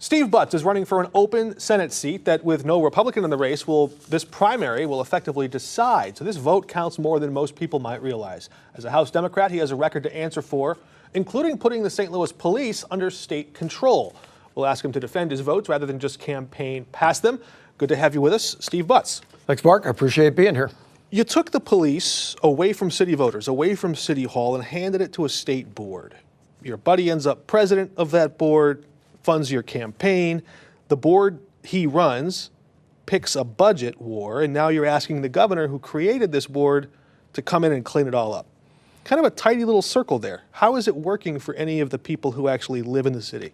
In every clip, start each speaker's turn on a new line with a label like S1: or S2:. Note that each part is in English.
S1: Steve Butz is running for an open Senate seat that, with no Republican in the race, this primary will effectively decide. So this vote counts more than most people might realize. As a House Democrat, he has a record to answer for, including putting the St. Louis police under state control. We'll ask him to defend his votes rather than just campaign past them. Good to have you with us, Steve Butz.
S2: Thanks, Mark. I appreciate being here.
S1: You took the police away from city voters, away from City Hall, and handed it to a state board. Your buddy ends up president of that board, funds your campaign. The board he runs picks a budget war, and now you're asking the governor who created this board to come in and clean it all up. Kind of a tidy little circle there. How is it working for any of the people who actually live in the city?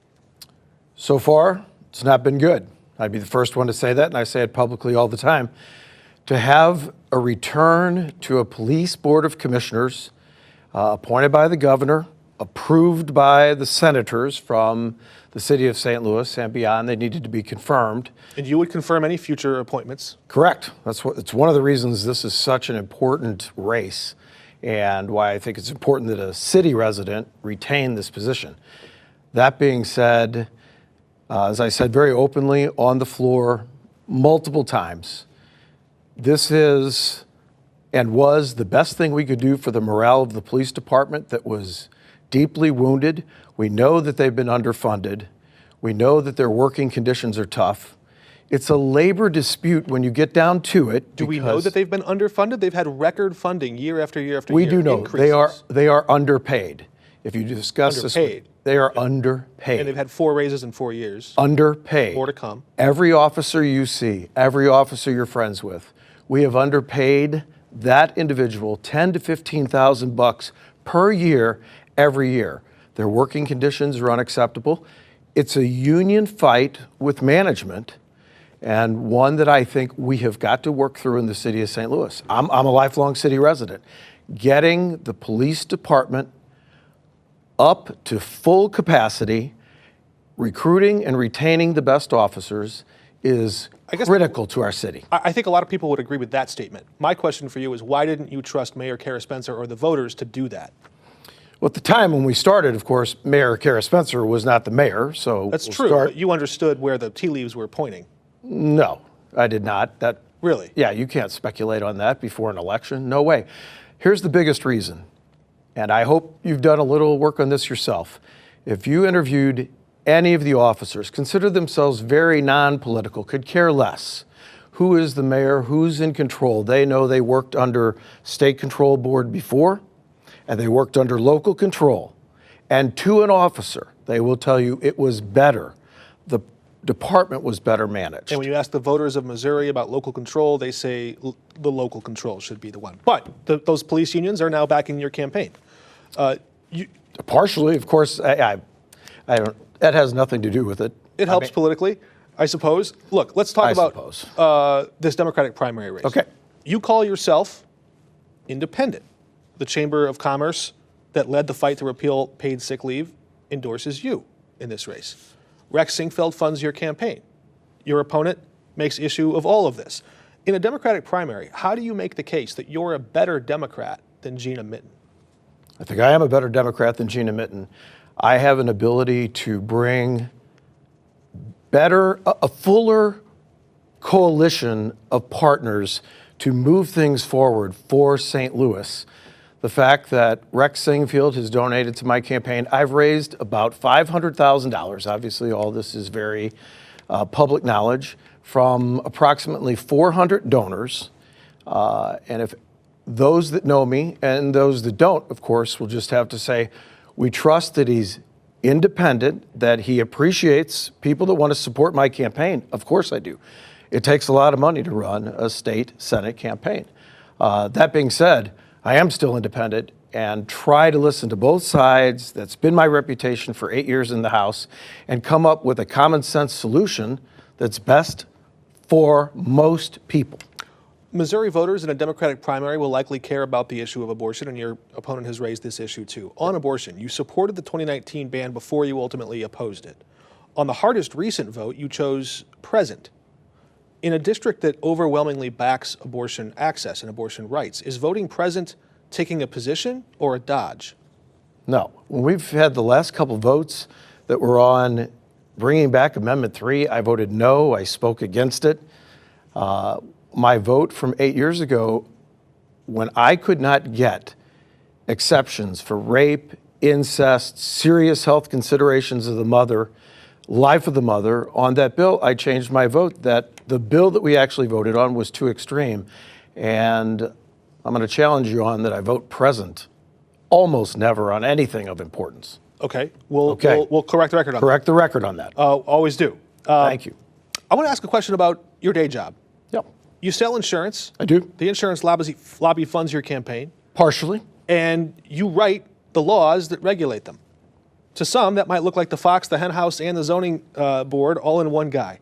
S2: So far, it's not been good. I'd be the first one to say that, and I say it publicly all the time. To have a return to a police board of commissioners appointed by the governor, approved by the senators from the city of St. Louis and beyond, they needed to be confirmed.
S1: And you would confirm any future appointments?
S2: Correct. It's one of the reasons this is such an important race and why I think it's important that a city resident retain this position. That being said, as I said very openly on the floor multiple times, this is and was the best thing we could do for the morale of the police department that was deeply wounded. We know that they've been underfunded. We know that their working conditions are tough. It's a labor dispute when you get down to it.
S1: Do we know that they've been underfunded? They've had record funding year after year after year.
S2: We do know
S1: increases.
S2: they are underpaid. If you discuss this, they are underpaid.
S1: And they've had 4 raises in 4 years.
S2: Underpaid.
S1: More to come.
S2: Every officer you see, every officer you're friends with, we have underpaid that individual $10,000 to $15,000 per year, every year. Their working conditions are unacceptable. It's a union fight with management, and one that I think we have got to work through in the city of St. Louis. I'm a lifelong city resident. Getting the police department up to full capacity, recruiting and retaining the best officers is critical to our city.
S1: I think a lot of people would agree with that statement. My question for you is, why didn't you trust Mayor Kara Spencer or the voters to do that?
S2: Well, at the time when we started, of course, Mayor Kara Spencer was not the mayor, so
S1: that's true. But you understood where the tea leaves were pointing.
S2: No, I did not.
S1: Really?
S2: Yeah, you can't speculate on that before an election. No way. Here's the biggest reason, and I hope you've done a little work on this yourself. If you interviewed any of the officers, consider themselves very non-political, could care less who is the mayor, who's in control. They know they worked under state control board before, and they worked under local control. And to an officer, they will tell you it was better. The department was better managed.
S1: And when you ask the voters of Missouri about local control, they say the local control should be the one. But those police unions are now backing your campaign.
S2: Partially, of course. I don't. That has nothing to do with it.
S1: It helps politically, I suppose. Look, let's talk about this Democratic primary race.
S2: Okay.
S1: You call yourself independent. The Chamber of Commerce that led the fight to repeal paid sick leave endorses you in this race. Rex Sinquefield funds your campaign. Your opponent makes issue of all of this. In a Democratic primary, how do you make the case that you're a better Democrat than Gina Mitten?
S2: I think I am a better Democrat than Gina Mitten. I have an ability to bring a fuller coalition of partners to move things forward for St. Louis. The fact that Rex Sinquefield has donated to my campaign, I've raised about $500,000. Obviously, all this is very public knowledge, from approximately 400 donors. And if those that know me and those that don't, of course, will just have to say, we trust that he's independent, that he appreciates people that want to support my campaign. Of course I do. It takes a lot of money to run a state Senate campaign. That being said, I am still independent and try to listen to both sides. That's been my reputation for 8 years in the House, and come up with a common sense solution that's best for most people.
S1: Missouri voters in a Democratic primary will likely care about the issue of abortion, and your opponent has raised this issue too. On abortion, you supported the 2019 ban before you ultimately opposed it. On the hardest recent vote, you chose present. In a district that overwhelmingly backs abortion access and abortion rights, is voting present taking a position or a dodge?
S2: No. When we've had the last couple votes that were on bringing back Amendment 3. I voted no. I spoke against it. My vote from 8 years ago, when I could not get exceptions for rape, incest, serious health considerations of the mother, life of the mother, on that bill, I changed my vote. That the bill that we actually voted on was too extreme. And I'm going to challenge you on that I vote present almost never on anything of importance.
S1: Okay. We'll correct the record on that.
S2: Correct the record on that.
S1: Always do.
S2: Thank you.
S1: I want to ask a question about your day job.
S2: Yep.
S1: You sell insurance.
S2: I do.
S1: The insurance lobby funds your campaign.
S2: Partially.
S1: And you write the laws that regulate them. To some, that might look like the Fox, the Hen House, and the zoning board all in one guy.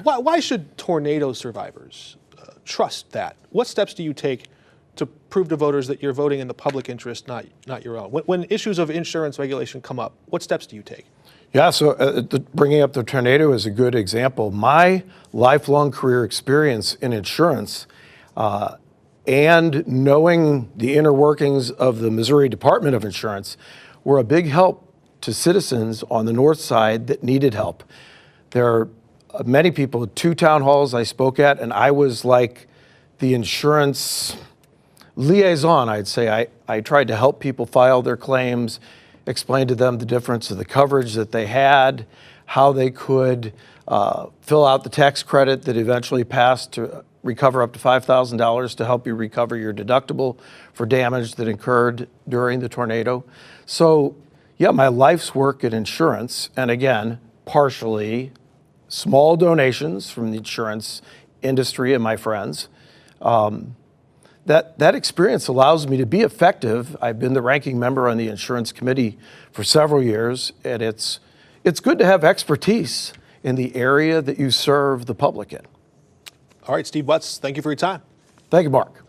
S1: Why should tornado survivors trust that? What steps do you take to prove to voters that you're voting in the public interest, not your own? When issues of insurance regulation come up, what steps do you take?
S2: Yeah, so bringing up the tornado is a good example. My lifelong career experience in insurance and knowing the inner workings of the Missouri Department of Insurance were a big help to citizens on the north side that needed help. There are many people, 2 town halls I spoke at, and I was like the insurance liaison, I'd say. I tried to help people file their claims, explain to them the difference of the coverage that they had, how they could fill out the tax credit that eventually passed to recover up to $5,000 to help you recover your deductible for damage that occurred during the tornado. So, yeah, my life's work in insurance, and again, partially small donations from the insurance industry and my friends. That experience allows me to be effective. I've been the ranking member on the insurance committee for several years, and it's good to have expertise in the area that you serve the public in.
S1: All right, Steve Butz, thank you for your time.
S2: Thank you, Mark.